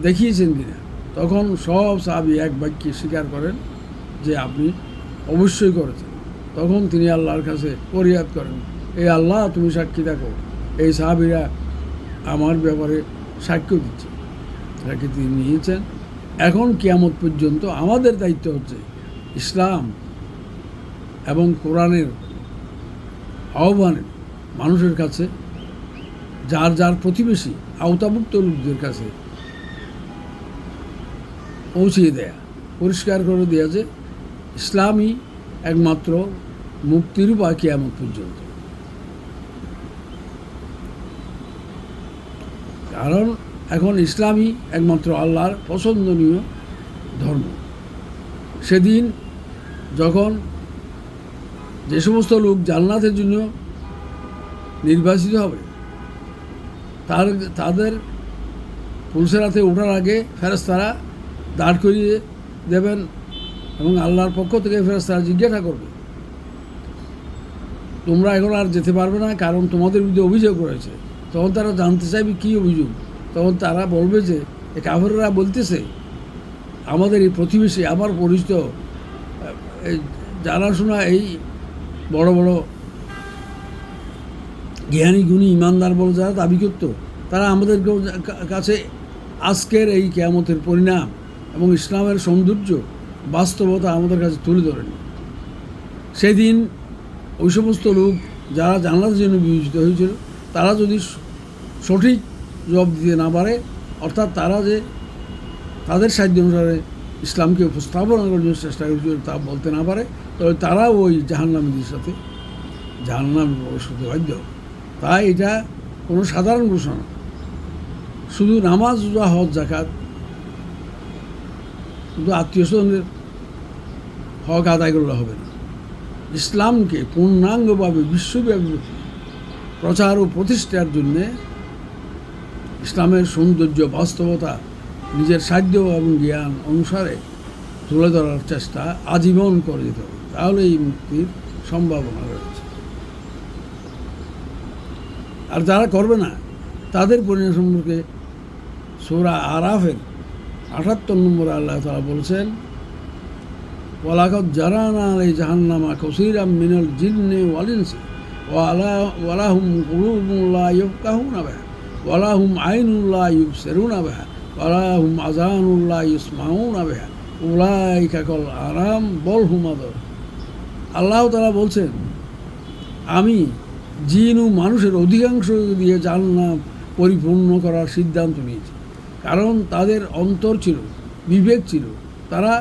দেখিয়েছেন কিনা। তখন সব সাহাবী এক বাক্যে স্বীকার করেন যে আপনি অবশ্যই করেছেন। তখন তিনি আল্লাহর কাছে ফরিয়াদ করেন, এই আল্লাহ তুমি সাক্ষী থাকো, এই সাহাবীরা আমার ব্যাপারে সাক্ষ্য দিচ্ছে। এটাকে তিনি নিয়েছেন। এখন কিয়ামত পর্যন্ত আমাদের দায়িত্ব হচ্ছে ইসলাম এবং কোরআনের আহ্বানে মানুষের কাছে, যার যার প্রতিবেশী আওতাভুক্ত লোকদের কাছে পৌঁছিয়ে দেয়া, পরিষ্কার করে দেয়া যে ইসলামই একমাত্র মুক্তির উপায় কিয়ামত পর্যন্ত। কারণ এখন ইসলামই একমাত্র আল্লাহর পছন্দনীয় ধর্ম। সেদিন যখন যে সমস্ত লোক জান্নাতের জন্য নির্বাচিত হবে তাদের পুলসেরাতে ওঠার আগে ফেরেশতারা দাঁড় করিয়ে দেবেন এবং আল্লাহর পক্ষ থেকে ফেরেশতারা জিজ্ঞাসা করবে, তোমরা এখন আর যেতে পারবে না কারণ তোমাদের বিরুদ্ধে অভিযোগ রয়েছে। তখন তারা জানতে চাইবে কী অভিযোগ। তখন তারা বলবে যে এই কাফেররা বলতেছে আমাদের এই প্রতিবেশী, আমার পরিচিত জানাশোনা এই বড় বড় জ্ঞানী গুণী ইমানদার বলে যারা দাবি করত, তারা আমাদের কাছে আজকের এই কিয়ামতের পরিণাম এবং ইসলামের সৌন্দর্য বাস্তবতা আমাদের কাছে তুলে ধরেনি। সেদিন ওই সমস্ত লোক যারা জান্নাতের জন্য বিবেচিত হয়েছিল তারা যদি সঠিক জবাব দিতে না পারে, অর্থাৎ তারা যে তাদের সাধ্য অনুসারে ইসলামকে উপস্থাপনা করার জন্য চেষ্টা করেছিল তা বলতে না পারে, তবে তারা ওই জাহান্নামীদের সাথে জাহান্নামে প্রবেশ করতে বাধ্য। তাই এটা কোনো সাধারণ ঘোষণা, শুধু নামাজ, রোজা, হজ, যাকাত, শুধু আত্মীয় স্বজনের হক আদায় করলে হবে না। ইসলামকে পূর্ণাঙ্গভাবে বিশ্বব্যাপী প্রচার ও প্রতিষ্ঠার জন্যে ইসলামের সৌন্দর্য বাস্তবতা নিজের সাধ্য এবং জ্ঞান অনুসারে তুলে ধরার চেষ্টা আজীবন করে যেতে হবে, তাহলে এই মুক্তির সম্ভাবনা রয়েছে। আর যারা করবে না তাদের পরিণাম সম্পর্কে সূরা আরাফের ৭৮ নম্বরে আল্লাহ তাআলা বলছেন, ওয়ালাকাদ জারানা আলাই জাহান্নামা কাসীরাম মিনাল জিন্নি ওয়াল ইনসি ওয়া লাহুম কুলুবুন লা ইয়াফকাহুনা বিহা ওয়া লাহুম আইনুন লা ইবসিরুনা বিহা ওয়া লাহুম আযানুন লা ইসমাউনা বিহা উলাইকা কাল আনাম বাল হুম আদাল। আল্লাহ তাআলা বলছেন, আমি জিন ও মানুষের অধিকাংশ দিয়ে জান্নাত পরিপূর্ণ করার সিদ্ধান্ত নিয়েছি, কারণ তাদের অন্তর ছিল, বিবেক ছিল, তারা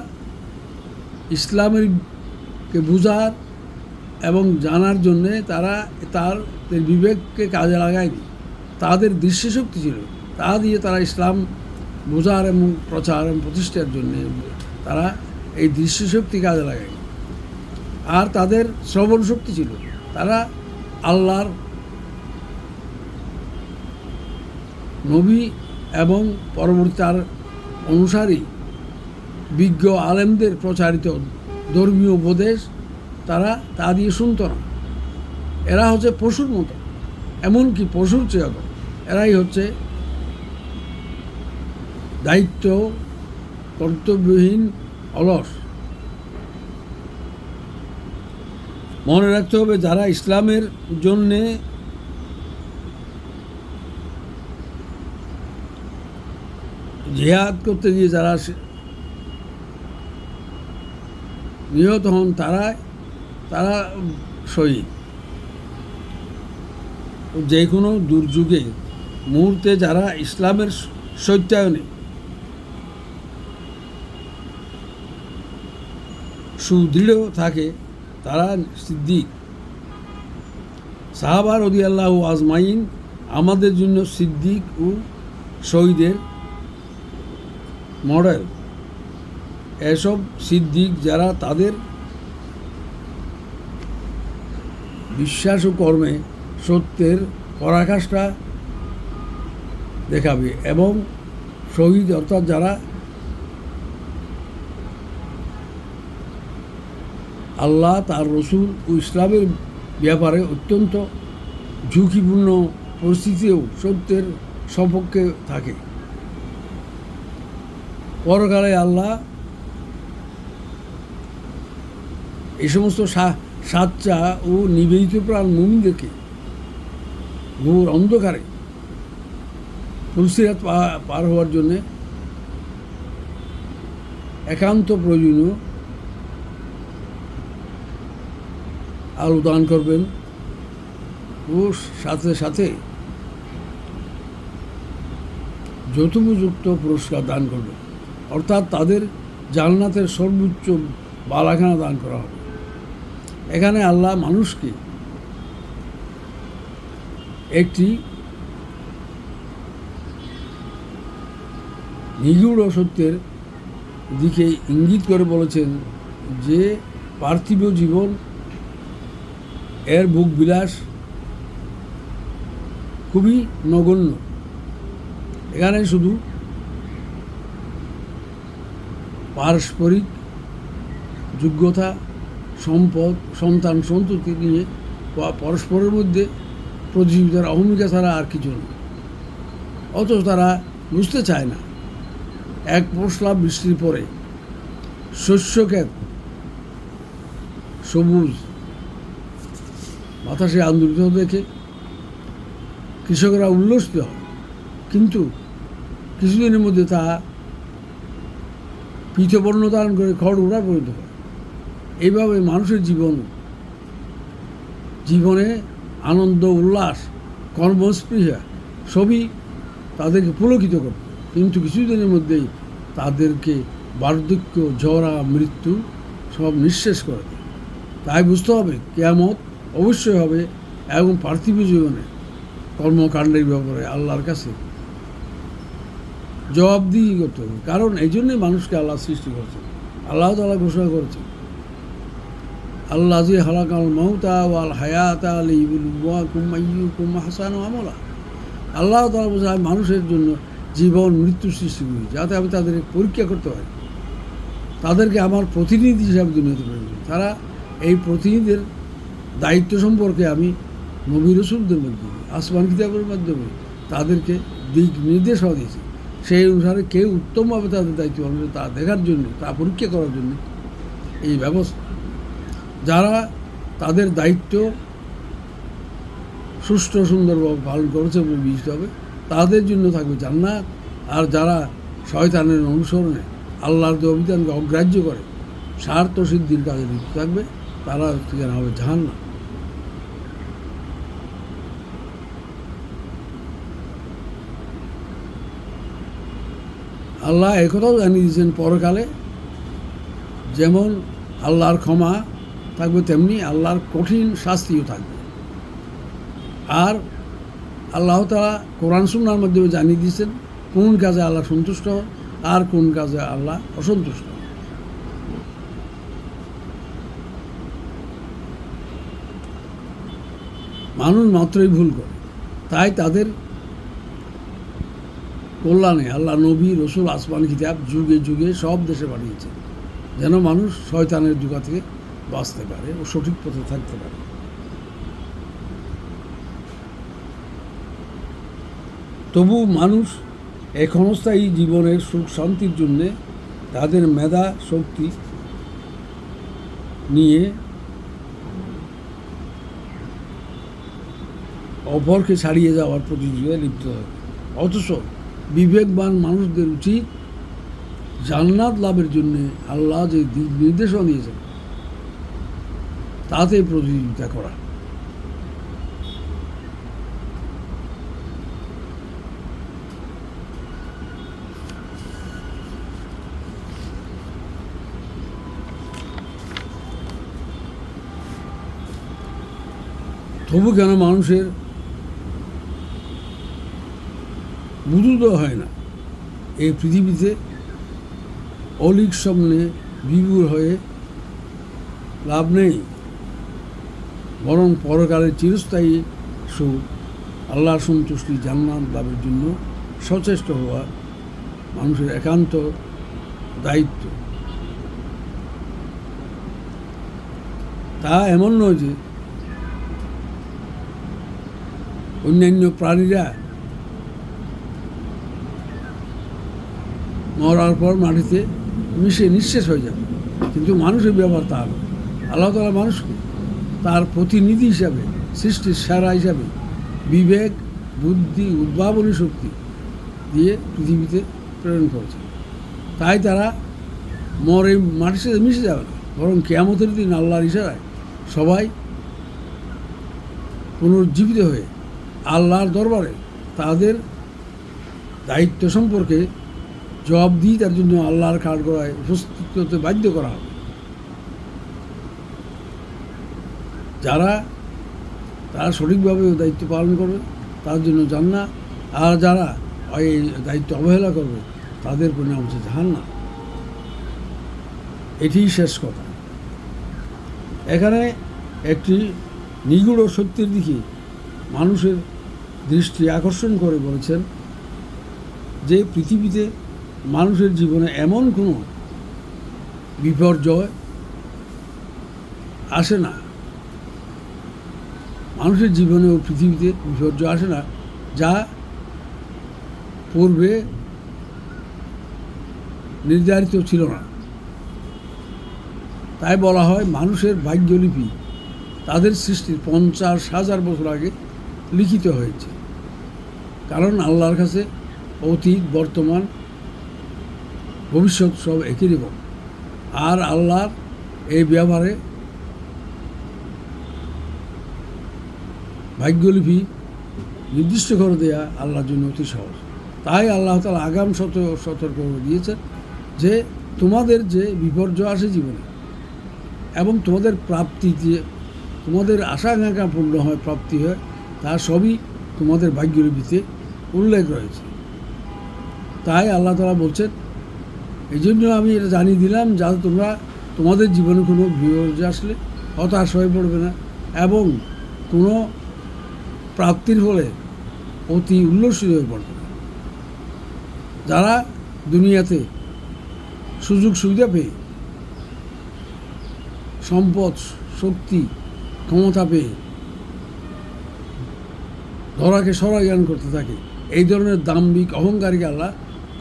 ইসলামেরকে বোঝার এবং জানার জন্যে তারা তাদের বিবেককে কাজে লাগায়নি। তাদের দৃষ্টিশক্তি ছিল, তা দিয়ে তারা ইসলাম বোঝার এবং প্রচার এবং প্রতিষ্ঠার জন্যে তারা এই দৃষ্টিশক্তি কাজে লাগায়নি। আর তাদের শ্রবণ শক্তি ছিল, তারা আল্লাহর নবী এবং পরবর্তী তার অনুসারী বিজ্ঞ আলেমদের প্রচারিত ধর্মীয় উপদেশ তারা তা দিয়ে শুনত না। এরা হচ্ছে পশুর মতো, এমনকি পশুর চেয়ে অগর। এরাই হচ্ছে দায়িত্ব কর্তব্যহীন, অলস। মনে রাখতে হবে, যারা ইসলামের জন্যে জিহাদ করতে গিয়ে যারা নিহত হন, তারা শহীদ। যে কোনো দুর্যোগে মুহূর্তে যারা ইসলামের সত্যায়নে সুদৃঢ় থাকে তারা সিদ্দিক। সাহাবা রাদিয়াল্লাহু আজমাইন আমাদের জন্য সিদ্দিক ও শহীদের মডেল। এসব সিদ্দিক যারা তাদের বিশ্বাস ও কর্মে সত্যের পরাকাষ্ঠা দেখাবে, এবং শহীদ অর্থাৎ যারা আল্লাহ তার রসুল ও ইসলামের ব্যাপারে অত্যন্ত ঝুঁকিপূর্ণ পরিস্থিতিতেও সত্যের সপক্ষে থাকে। পরকালে আল্লাহ এই সমস্ত সাচ্চা ও নিবেদিত প্রাণ মুমিনদেরকে ঘোর অন্ধকারে ফুলসিরাত পার হওয়ার জন্যে একান্ত প্রয়োজনীয় আলো দান করবেন ও সাথে সাথে যথোপযুক্ত পুরস্কার দান করবেন, অর্থাৎ তাদের জান্নাতের সর্বোচ্চ বালাখানা দান করা হবে। এখানে আল্লাহ মানুষকে একটি নিগূঢ় সত্যের দিকে ইঙ্গিত করে বলেছেন যে পার্থিব জীবন এর ভোগ বিলাস খুবই নগণ্য। এখানে শুধু পারস্পরিক যোগ্যতা, সম্পদ, সন্তান সন্ততি নিয়ে পরস্পরের মধ্যে প্রতিযোগিতার অহমিকা ছাড়া আর কিছু নেই। অথচ তারা বুঝতে চায় না এক পশলা বৃষ্টির পরে শস্যক্ষেত সবুজ বাতাসে আন্দোলিত দেখে কৃষকরা উল্লসিত হয়, কিন্তু কিছুদিনের মধ্যে তা পীতবর্ণ ধারণ করে খড় উড়া পরিণত হয়। এইভাবে মানুষের জীবনে আনন্দ, উল্লাস, কর্মস্পৃহা সবই তাদেরকে পুলকিত করে, কিন্তু কিছুদিনের মধ্যেই তাদেরকে বার্ধক্য, জরা, মৃত্যু সব নিঃশেষ করে দেয়। তাই বুঝতে হবে কিয়ামত অবশ্যই হবে, এবং পার্থিব জীবনে কর্মকাণ্ডের ব্যাপারে আল্লাহর কাছে জবাবদিহি করতে হবে। কারণ এই জন্যই মানুষকে আল্লাহ সৃষ্টি করেছেন। আল্লাহ তাআলা ঘোষণা করেছেন, আল্লাযী খালাকাল মাউতা ওয়াল হায়াতা লিয়াবলুয়াকুম আইয়ুকুম আহসানু আমালা। আল্লাহ তাআলা বলেছেন, আমি মানুষের জন্য জীবন মৃত্যু সৃষ্টি করি যাতে আমি তাদের পরীক্ষা করতে পারি, তাদেরকে আমার প্রতিনিধি হিসাবে দুনিয়াতে প্রয়োজন। তারা এই প্রতিনিধিদের দায়িত্ব সম্পর্কে আমি নবী রাসূলদের মাধ্যমে, আসমান কিতাবের মাধ্যমে তাদেরকে দিক নির্দেশনা দিয়েছি। সেই অনুসারে কেউ উত্তমভাবে তাদের দায়িত্ব পালন করে তা দেখার জন্য, তা পরীক্ষা করার জন্য এই ব্যবস্থা। যারা তাদের দায়িত্ব সুষ্ঠু সুন্দরভাবে পালন করেছে বলে বিবেচিত হবে, তাদের জন্য থাকবে জান্নাত। আর যারা শয়তানের অনুসরণে আল্লাহর অভিধানকে অগ্রাহ্য করে স্বার্থ সিদ্ধির কাজে লিপ্ত থাকবে, তারা ঠিকানা হবে জাহান্নাম। আল্লাহ একথাও জানিয়ে দিয়েছেন, পরকালে যেমন আল্লাহর ক্ষমা থাকবে তেমনি আল্লাহর কঠিন শাস্তিও থাকবে। আর আল্লাহ তাআলা কোরআন সুন্নাহর মাধ্যমে জানিয়ে দিয়েছেন কোন কাজে আল্লাহ সন্তুষ্ট আর কোন কাজে আল্লাহ অসন্তুষ্ট। মানুষ মাত্রই ভুল করে, তাই তাদের কল্যাণে আল্লাহ নবী রসুল আসমান কিতাব যুগে যুগে সব দেশে পাঠিয়েছেন, যেন মানুষ শয়তানের যুগা থেকে বাঁচতে পারে ও সঠিক পথে থাকতে পারে। তবু মানুষ এই ক্ষণস্থায়ী জীবনের সুখ শান্তির জন্যে তাদের মেধা শক্তি নিয়ে অপরকে ছাড়িয়ে যাওয়ার প্রতিযোগিতায় লিপ্ত হয়। অথচ বিবেকবান মানুষদের উচিত জান্নাত লাভের জন্য আল্লাহ যে দিক নির্দেশনা দিয়েছেন তাতে প্রতিযোগিতা করা। তবু কেন মানুষের বুধুদয় হয় না? এই পৃথিবীতে অলিক স্বপ্নে বিভোর হয়ে লাভ নেই, বরং পরকালের চিরস্থায়ী সুখ, আল্লাহর সন্তুষ্টি, জান্নাত লাভের জন্য সচেষ্ট হওয়া মানুষের একান্ত দায়িত্ব। তা এমন নয় যে অন্যান্য প্রাণীরা মরার পর মাটিতে মিশে নিঃশেষ হয়ে যাবে, কিন্তু মানুষের ব্যবহার তা নয়। আল্লাহ তাআলা মানুষকে তার প্রতিনিধি হিসাবে, সৃষ্টির সেরা হিসাবে বিবেক, বুদ্ধি, উদ্ভাবনী শক্তি দিয়ে পৃথিবীতে প্রেরণ করেছে। তাই তারা মরে মাটির সাথে মিশে যাবে না, বরং কিয়ামতের দিন আল্লাহর ইশারায় সবাই পুনরুজ্জীবিত হয়ে আল্লাহর দরবারে তাদের দায়িত্ব সম্পর্কে জবাবদিহিতার জন্য আল্লাহর কাঠগড়ায় উপস্থিত হতে বাধ্য করা হবে। তারা সঠিকভাবে দায়িত্ব পালন করবে তার জন্য জান্নাত, আর যারা এই দায়িত্ব অবহেলা করবে তাদের পরিণাম হচ্ছে জাহান্নাম। এটিই শেষ কথা। এখানে একটি নিগূঢ় সত্যের দিকে মানুষের দৃষ্টি আকর্ষণ করে বলেছেন যে পৃথিবীতে মানুষের জীবনে এমন কোনো বিপর্যয় আসে না, মানুষের জীবনে ও পৃথিবীতে বিপর্যয় আসে না যা পূর্বে নির্ধারিত ছিল না। তাই বলা হয় মানুষের ভাগ্যলিপি তাদের সৃষ্টির 50,000 বছর আগে লিখিত হয়েছে, কারণ আল্লাহর কাছে অতীত, বর্তমান, ভবিষ্যৎ সব একই রকম। আর আল্লাহর এই ব্যবহারে ভাগ্যলিপি নির্দিষ্ট করে দেয়া আল্লাহর জন্য অতি সহজ। তাই আল্লাহ তাআলা আগাম সতর্ক করে দিয়েছেন যে তোমাদের যে বিপর্যয় আসে জীবনে এবং তোমাদের প্রাপ্তি, যে তোমাদের আশা আকাঙ্ক্ষা পূর্ণ হয়, প্রাপ্তি হয়, তা সবই তোমাদের ভাগ্যলিপিতে উল্লেখ রয়েছে। তাই আল্লাহ তাআলা বলছেন, এই জন্য আমি এটা জানিয়ে দিলাম যাতে তোমরা তোমাদের জীবনে কোনো বিপর্যয় আসলে হতাশ হয়ে পড়বে না এবং কোনো প্রাপ্তির ফলে অতি উল্লসিত হয়ে পড়বে না। যারা দুনিয়াতে সুযোগ সুবিধা পেয়ে, সম্পদ, শক্তি, ক্ষমতা পেয়ে ধরাকে সরা জ্ঞান করতে থাকে, এই ধরনের দাম্ভিক অহংকারীকে আল্লাহ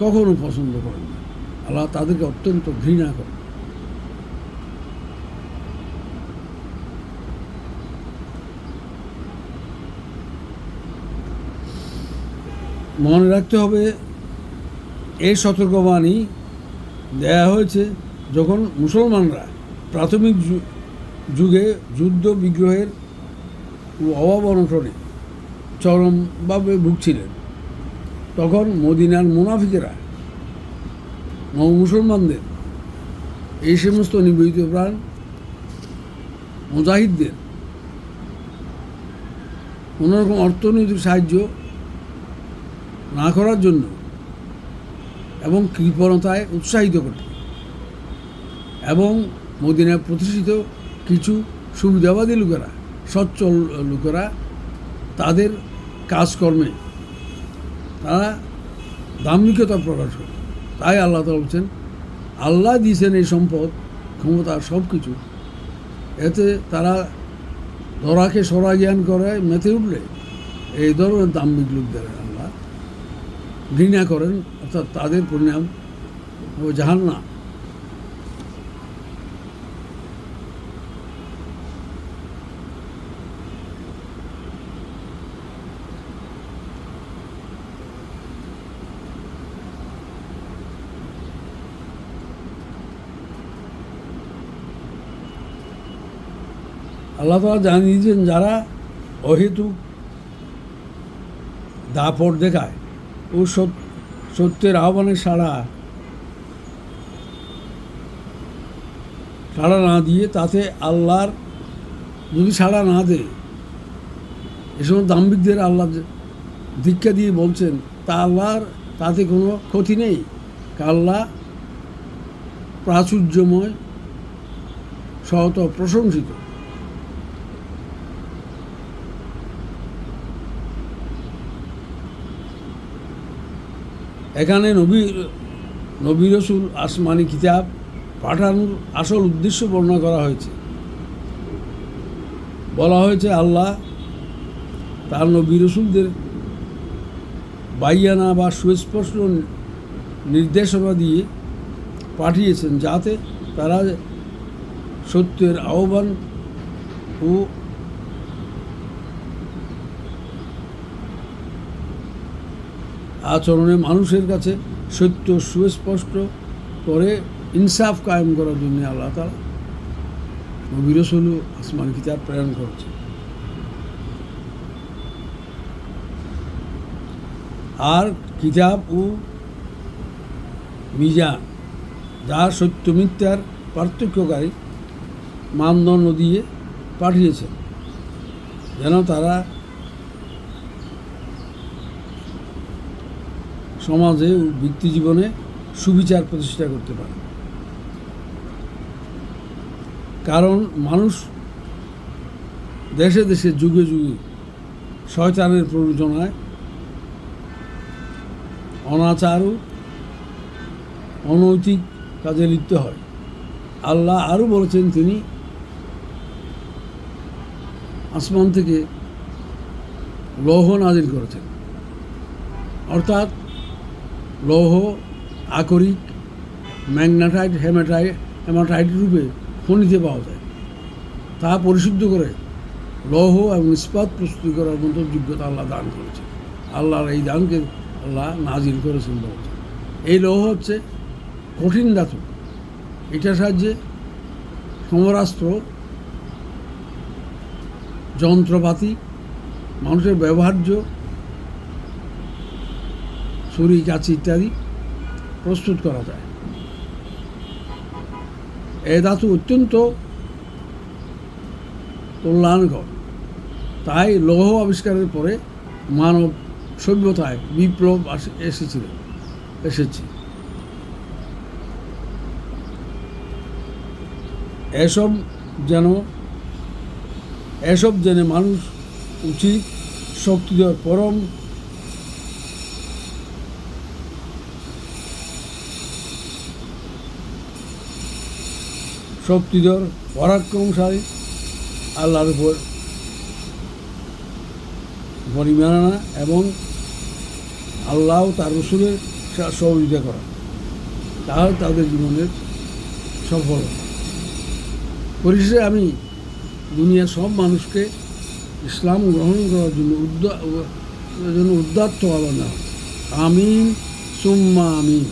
কখনো পছন্দ করেন না। আল্লাহ তাদেরকে অত্যন্ত ঘৃণা করেন। মনে রাখতে হবে, এই সতর্কবাণী দেয়া হয়েছে যখন মুসলমানরা প্রাথমিক যুগে যুদ্ধ বিগ্রহের অভাব অনটনে চরমভাবে ভুগছিলেন। তখন মদিনার মুনাফিকেরা মুসলমানদের এই সমস্ত নিবেদিত প্রাণ মুজাহিদদের কোনোরকম অর্থনৈতিক সাহায্য না করার জন্য এবং কৃপণতায় উৎসাহিত করত এবং মদিনায় প্রতিষ্ঠিত কিছু সুবিধাবাদী লোকেরা, সচ্ছল লোকেরা তাদের কাজকর্মে তারা দাম্ভিকতা প্রকাশ করে। তাই আল্লাহ তাআলা বলছেন, আল্লাহ দিয়েছেন এই সম্পদ, ক্ষমতা, সব কিছু, এতে তারা ধরাকে সরা জ্ঞান করে মেতে উঠলে এই ধরনের দাম্ভিক লোকদের আল্লাহ ঘৃণা করেন, অর্থাৎ তাদের পরিণাম হবে জাহান্নাম। আল্লাহ তাআলা জানিয়ে দিয়েছেন যারা অহেতুক দাপট দেখায় ও সত্যের আহ্বানে সাড়া না দিয়ে তাতে আল্লাহর যদি সাড়া না দেয় এসব দাম্ভিকদের আল্লাহ দীক্ষা দিয়ে বলছেন তা আল্লাহর তাতে কোনো ক্ষতি নেই। আল্লাহ প্রাচুর্যময় সহত প্রশংসিত। এখানে নবী রসুল আসমানি কিতাব পাঠানোর আসল উদ্দেশ্য বর্ণনা করা হয়েছে। বলা হয়েছে আল্লাহ তার নবী রসুলদের বাইয়ানা বা সুস্পষ্ট নির্দেশনা দিয়ে পাঠিয়েছেন যাতে তারা সত্যের আহ্বান ও আচরণে মানুষের কাছে সত্য সুস্পষ্ট করে ইনসাফ কায়েম করার জন্য আল্লাহ তাআলা নবী রাসূল আসমান কিতাব প্রেরণ করেছে। আর কিতাব ও মিজান যা সত্য মিথ্যার পার্থক্যকারী মানদণ্ড দিয়ে পাঠিয়েছেন যেন তারা সমাজে ও ব্যক্তি জীবনে সুবিচার প্রতিষ্ঠা করতে পারে। কারণ মানুষ দেশে দেশে যুগে যুগে শয়তানের প্ররোচনায় অনাচার ও অনৈতিক কাজে লিপ্ত হয়। আল্লাহ আরও বলেছেন তিনি আসমান থেকে লৌহ নাজিল করেছেন, অর্থাৎ লৌহ আকরিক ম্যাগনেটাইট হেমাটাইট রূপে খনিতে পাওয়া যায়। তা পরিশুদ্ধ করে লৌহ এবং ইস্পাত প্রস্তুত করার মতো যোগ্যতা আল্লাহ দান করেছেন। আল্লাহর এই দানকে আল্লাহ নাজিল করেছেন বলছেন। এই লৌহ হচ্ছে কঠিন ধাতু, এটার সাহায্যে সমরাস্ত্র, যন্ত্রপাতি, মানুষের ব্যবহার্য ছুরি কাঁচি ইত্যাদি প্রস্তুত করা যায়। এই ধাতু অত্যন্ত কল্যাণকর, তাই লৌহ আবিষ্কারের পরে মানব সভ্যতায় বিপ্লব এসেছে। এসব জেনে মানুষ উচিত শক্তিধর পরম পরাক্রমশালী আল্লাহর উপর পরিমাণনা এবং আল্লাহ তার রসুলের সহযোগিতা করা, তাহলে তাদের জীবনের সফল। পরিশেষে আমি দুনিয়ার সব মানুষকে ইসলাম গ্রহণ করার জন্য উদ্দাত্ত আহ্বান জানাচ্ছি। আমিন সুম্মা আমিন।